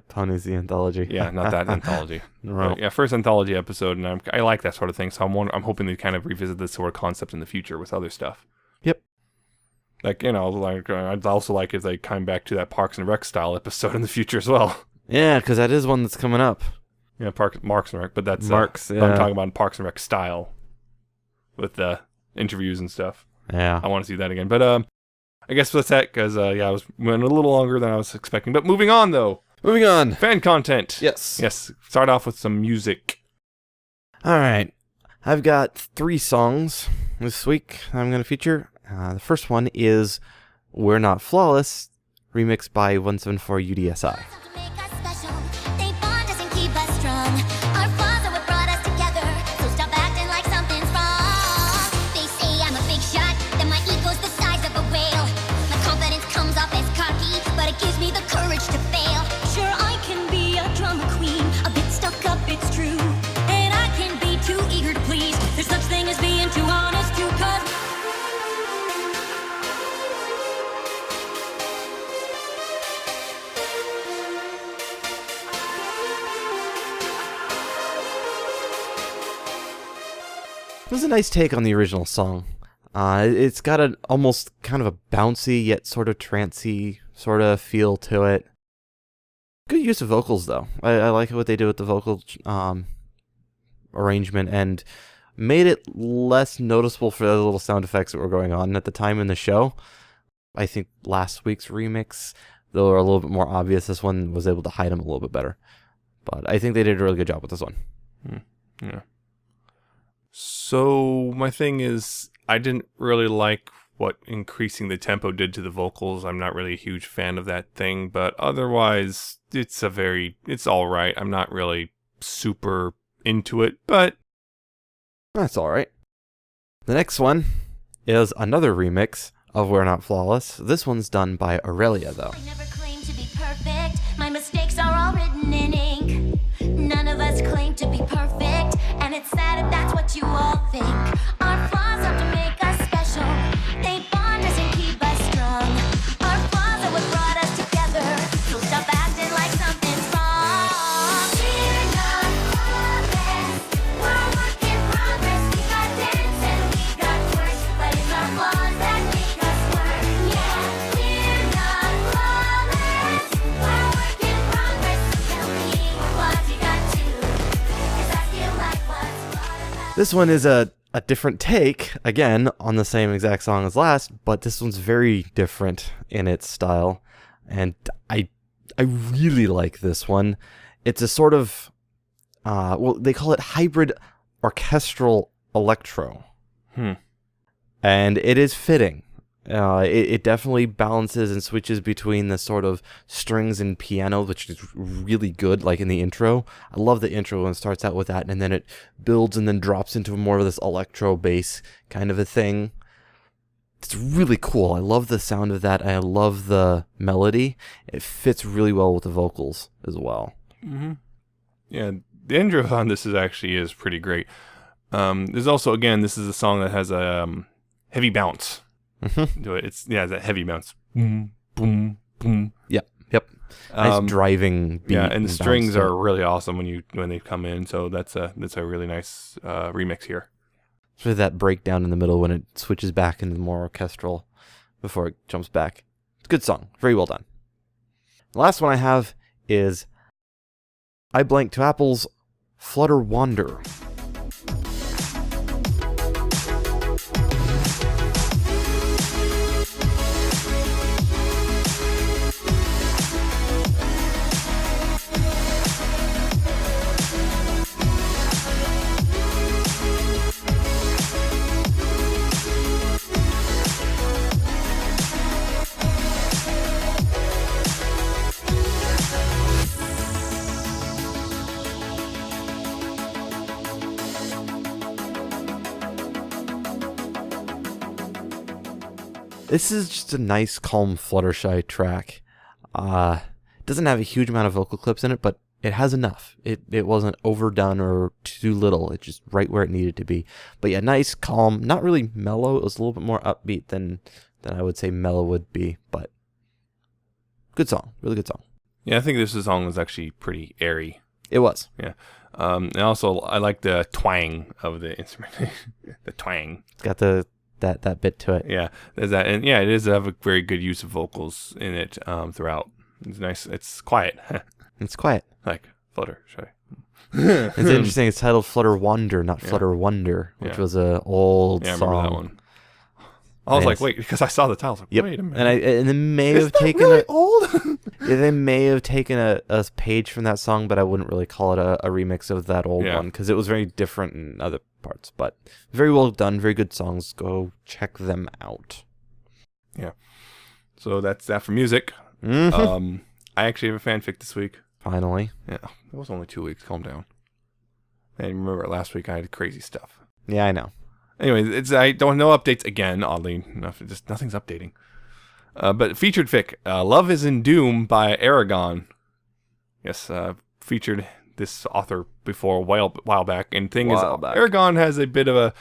Pony's the anthology. Yeah, not that anthology. Right. But yeah, first anthology episode, and I like that sort of thing, so I'm hoping to kind of revisit this sort of concept in the future with other stuff. Yep. Like, I'd also like if they come back to that Parks and Rec style episode in the future as well. Yeah, because that is one that's coming up. Yeah, Marks and Rec, but that's... Marks, yeah. I'm talking about Parks and Rec style. With the interviews and stuff. Yeah. I want to see that again. But I guess that's that, because I went a little longer than I was expecting. But moving on, though. Moving on. Fan content. Yes. Yes. Start off with some music. All right. I've got 3 songs this week I'm going to feature. The first one is We're Not Flawless, remixed by 174 UDSI. It was a nice take on the original song. It's got an almost kind of a bouncy yet sort of trancey sort of feel to it. Good use of vocals though. I like what they did with the vocal arrangement and made it less noticeable for the little sound effects that were going on at the time in the show. I think last week's remix, they were a little bit more obvious. This one was able to hide them a little bit better. But I think they did a really good job with this one. Yeah. So my thing is, I didn't really like what increasing the tempo did to the vocals. I'm not really a huge fan of that thing, but otherwise, it's all right. I'm not really super into it, but that's all right. The next one is another remix of We're Not Flawless. This one's done by Aurelia, though. I never claim to be perfect. My mistakes are all written in ink. None of us claim to be perfect, and it's sad if that's what you all think. Our flaws are to make us special. They bond us and keep us strong. Our flaws are what brought us together. So stop acting like something's wrong. We're not flawless. We're a work in progress. We got dents and we got worse, but it's our flaws that make us work. Yeah, we're not flawless. We're a work in progress. Tell me what flaws you got too, 'cause I feel like what's brought about. This one is a different take, again, on the same exact song as last, but this one's very different in its style, and I really like this one. It's a sort of, they call it hybrid orchestral electro. And it is fitting. It definitely balances and switches between the sort of strings and piano, which is really good, like in the intro. I love the intro when it starts out with that, and then it builds and then drops into more of this electro bass kind of a thing. It's really cool. I love the sound of that. I love the melody. It fits really well with the vocals as well. yeah, the intro on this is pretty great. There's also, again, this is a song that has a heavy bounce. Do it. It's that heavy bounce. Boom, boom, boom. Yep. Nice driving beat. Yeah, and the strings bounce. are really awesome when they come in. So that's a really nice remix here. Especially that breakdown in the middle when it switches back into the more orchestral before it jumps back. It's a good song. Very well done. The last one I have is I Blank to Apple's Flutter Wander. This is just a nice, calm Fluttershy track. Doesn't have a huge amount of vocal clips in it, but it has enough. It wasn't overdone or too little. It's just right where it needed to be. But yeah, nice, calm, not really mellow. It was a little bit more upbeat than I would say mellow would be, but good song. Really good song. Yeah, I think this song was actually pretty airy. It was. Yeah. And also, I like the twang of the instrument. The twang. It's got that bit to it. Yeah, there's that, and yeah, it is have a very good use of vocals in it throughout. It's nice. It's quiet. It's quiet. Like Fluttershy. It's interesting. It's titled Flutter Wander, not Flutter Wonder, which was an old song. I remember that one. I was like, wait, because I saw the title. I was like, wait a minute. And they may have taken really old. They may have taken a page from that song, but I wouldn't really call it a remix of that old one because it was very different in other parts. But very well done, very good songs. Go check them out. Yeah. So that's that for music. I actually have a fanfic this week. Finally. Yeah, it was only 2 weeks. Calm down. And remember, last week I had crazy stuff. Yeah, I know. Anyway, I don't know updates again. Oddly enough, just nothing's updating. But featured fic, "Love Is in Doom" by Aragon. Yes, featured this author before a while back. And thing is, Aragon has a bit of a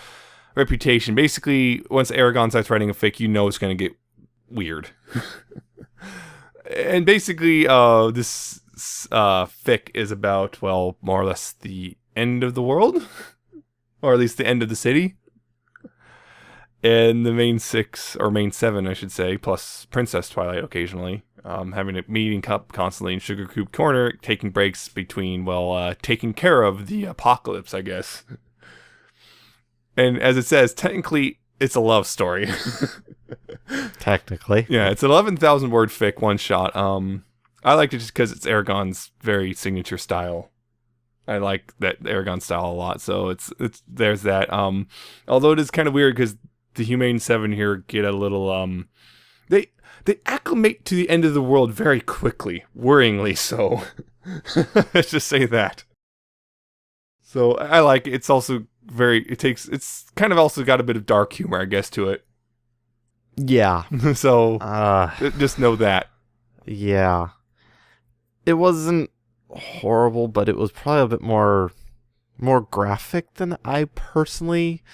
reputation. Basically, once Aragon starts writing a fic, you know it's going to get weird. And basically, this fic is about, well, more or less the end of the world, or at least the end of the city. And the main 6, or main 7, I should say, plus Princess Twilight occasionally, having a meeting up constantly in Sugar Coop Corner, taking breaks between, well, taking care of the apocalypse, I guess. And as it says, technically, it's a love story. Technically. Yeah, it's an 11,000 word fic, one shot. I liked it just because it's Aragon's very signature style. I like that Aragon style a lot, so it's there's that. Although it is kind of weird because the Humane 7 here get a little they acclimate to the end of the world very quickly, worryingly so. Let's just say that. So I like it. It's also it's kind of also got a bit of dark humor, I guess, to it. Yeah. So just know that. Yeah. It wasn't horrible, but it was probably a bit more graphic than I personally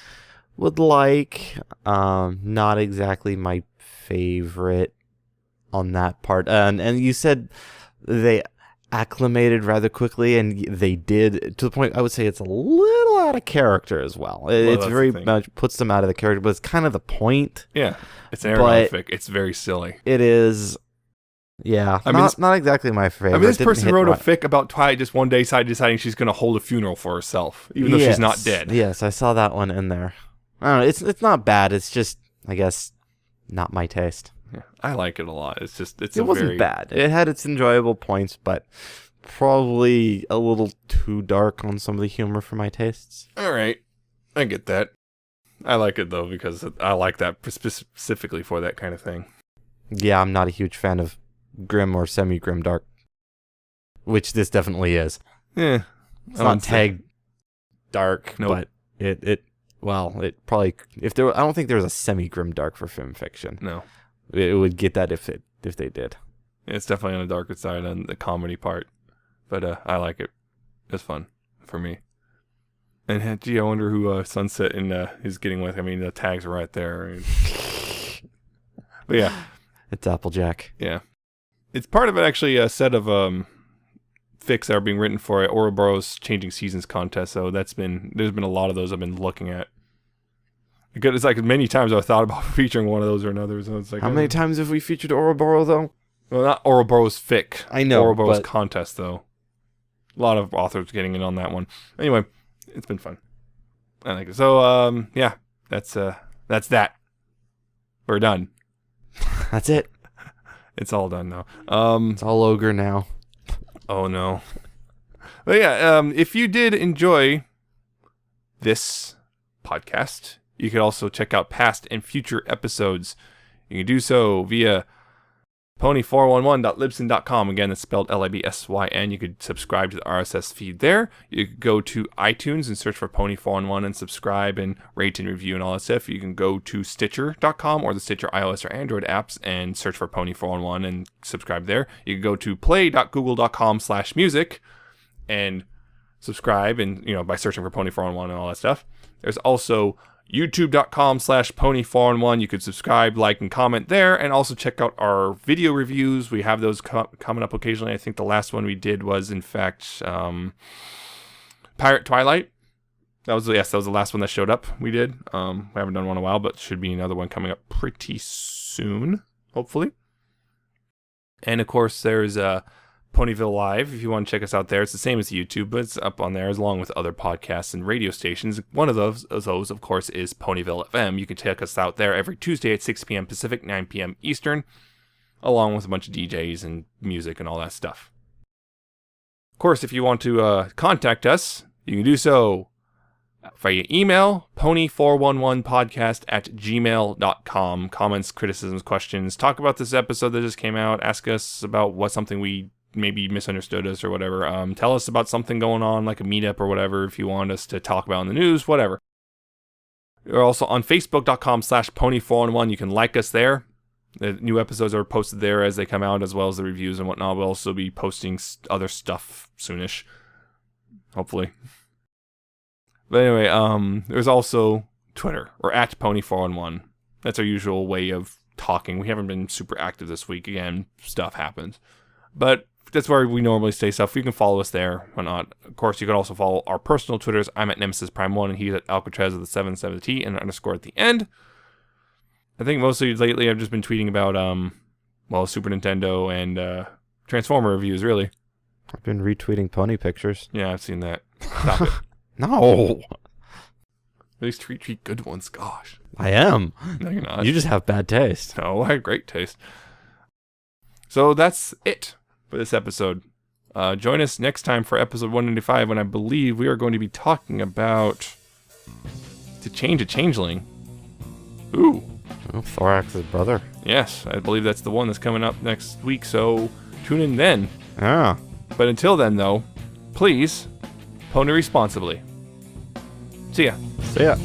would like. Not exactly my favorite on that part. And you said they acclimated rather quickly, and they did, to the point I would say it's a little out of character as well. It's very much puts them out of the character, but it's kind of the point. Yeah, it's an Aragon fic. It's very silly. It is. Yeah, I mean, not exactly my favorite. I mean, this person wrote a fic about Twilight just one day deciding she's going to hold a funeral for herself, even though she's not dead. Yes, I saw that one in there. I don't know, it's not bad. It's just, I guess, not my taste. Yeah, I like it a lot. It's just it wasn't bad. It had its enjoyable points, but probably a little too dark on some of the humor for my tastes. All right, I get that. I like it though because I like that specifically for that kind of thing. Yeah, I'm not a huge fan of grim or semi-grim dark, which this definitely is. Yeah, it's not tagged dark, but it probably, if there, I don't think there was a semi-grim dark for film fiction. No, it would get that if they did. It's definitely on the darker side on the comedy part, but I like it. It's fun for me. And gee, I wonder who Sunset is getting with. I mean, the tags are right there. But yeah, it's Applejack. Yeah. It's part of actually a set of fics that are being written for Ouroboros Changing Seasons contest. So there's been a lot of those I've been looking at. It's like many times I've thought about featuring one of those or another. So it's like, how many times have we featured Ouroboros though? Well, not Ouroboros fic. I know. Ouroboros contest though. A lot of authors getting in on that one. Anyway, it's been fun. I like it. So yeah, that's that. We're done. That's it. It's all done now. It's all ogre now. Oh no. But yeah, if you did enjoy this podcast, you could also check out past and future episodes. You can do so via pony411.libsyn.com. Again, it's spelled Libsyn. You could subscribe to the RSS feed there. You could go to iTunes and search for Pony411 and subscribe and rate and review and all that stuff. You can go to Stitcher.com or the Stitcher iOS or Android apps and search for Pony411 and subscribe there. You can go to play.google.com/music and subscribe and, by searching for Pony411 and all that stuff. There's also youtube.com/pony411. You could subscribe, like, and comment there, and also check out our video reviews. We have those coming up occasionally. I think the last one we did was, in fact, Pirate Twilight. That was the last one that showed up. We did. We haven't done one in a while, but should be another one coming up pretty soon, hopefully. And of course, there's Ponyville Live, if you want to check us out there. It's the same as YouTube, but it's up on there along with other podcasts and radio stations. One of those, of course, is Ponyville FM. You can check us out there every Tuesday at 6 p.m. Pacific, 9 p.m. Eastern, along with a bunch of DJs and music and all that stuff. Of course, if you want to contact us, you can do so via email, pony411podcast@gmail.com. Comments, criticisms, questions. Talk about this episode that just came out. Ask us about what something we maybe misunderstood us or whatever. Tell us about something going on, like a meetup or whatever, if you want us to talk about in the news, whatever. We're also on facebook.com/pony411. You can like us there. The new episodes are posted there as they come out, as well as the reviews and whatnot. We'll also be posting other stuff soonish, hopefully. But anyway, there's also Twitter, or @pony411. That's our usual way of talking. We haven't been super active this week. Again, stuff happens. But that's where we normally say stuff. You can follow us there, whatnot. Of course, you can also follow our personal Twitters. I'm at Nemesis Prime 1, and he's at Alcatraz with the 77T and an underscore at the end. I think mostly lately I've just been tweeting about, Super Nintendo and Transformer reviews, really. I've been retweeting pony pictures. Yeah, I've seen that. Stop it. No! At least tweet good ones, gosh. I am. No, you're not. You just have bad taste. No, I have great taste. So that's it for this episode. Join us next time for episode 195, when I believe we are going to be talking about To Change a Changeling. Ooh. Oh, Thorax's brother. Yes, I believe that's the one that's coming up next week, so tune in then. Ah. But until then, though, please, pony responsibly. See ya. See ya.